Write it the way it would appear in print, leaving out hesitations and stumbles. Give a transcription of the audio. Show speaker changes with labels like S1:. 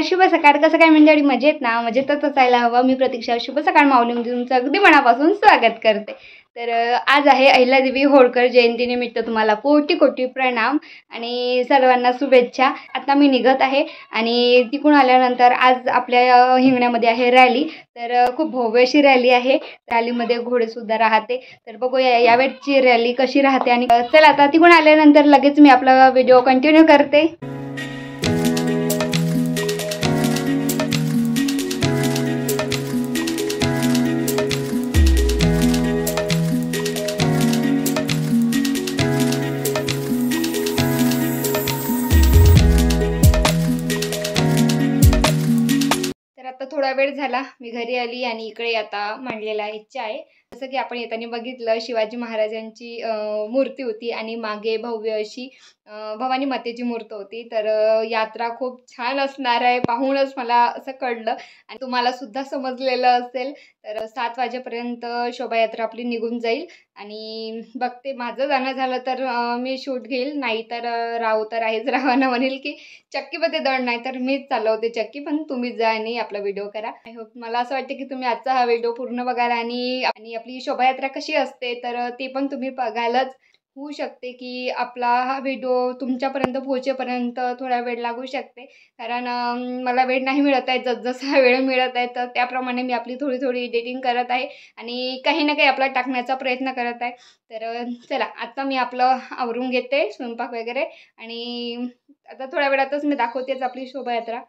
S1: शुभ सकाळ. कसं काय मंडळी, मजेत ना? मजेतच असायला हवं. मी प्रतीक्षा शुभ सकाळ माऊलीमध्ये तुमचं अगदी मनापासून स्वागत करते. तर आज आहे अहिल्यादेवी होळकर जयंतीनिमित्त तुम्हाला कोटी कोटी प्रणाम आणि सर्वांना शुभेच्छा. आता मी निघत आहे आणि तिकडून आल्यानंतर आज आपल्या हिंगण्यामध्ये आहे रॅली. तर खूप भव्य अशी रॅली आहे. रॅलीमध्ये घोडेसुद्धा राहते. तर बघूया यावेळची रॅली कशी राहते. आणि चला आता तिकडून आल्यानंतर लगेच मी आपला व्हिडिओ कंटिन्यू करते. आता थोडा वेळ झाला मी घरी आली आणि इकडे आता मांडलेला आहे चाय. जसं की आपण येताना बघितलं, शिवाजी महाराजांची मूर्ती होती आणि मागे भव्य अशी भवानी मातेची मूर्ती होती. तर यात्रा खूप छान असणार आहे, पाहूनच मला असं कळलं आणि तुम्हाला सुद्धा समजलेलं असेल. तर 7 वाजेपर्यंत शोभायात्रा आपली निघून जाईल आणि बघते माझं जाणं झालं तर मी शूट घेईल, नाही तर राहू तर आहेच. रावानं म्हणेल की चक्कीमध्ये दळ नाही तर मीच चालवते चक्की, पण तुम्हीच जा आणि आपला व्हिडिओ करा. आय होप मला असं वाटतं की तुम्ही आजचा हा व्हिडिओ पूर्ण बघाल आणि आपली शोभायात्रा कशी असते तर ते पण तुम्ही बघायलाच. होऊ शकते की आपला हा व्हिडिओ तुमच्यापर्यंत पोहोचेपर्यंत थोडा वेळ लागू शकते, कारण मला वेळ नाही मिळत आहे. जसजसा वेळ मिळत आहे तर त्याप्रमाणे मी आपली थोडी थोडी एडिटिंग करत आहे आणि काही ना काही आपला टाकण्याचा प्रयत्न करत आहे. तर चला आता मी आपलं आवरून घेते स्वयंपाक वगैरे आणि आता थोड्या वेळातच मी दाखवतेच आपली शोभायात्रा.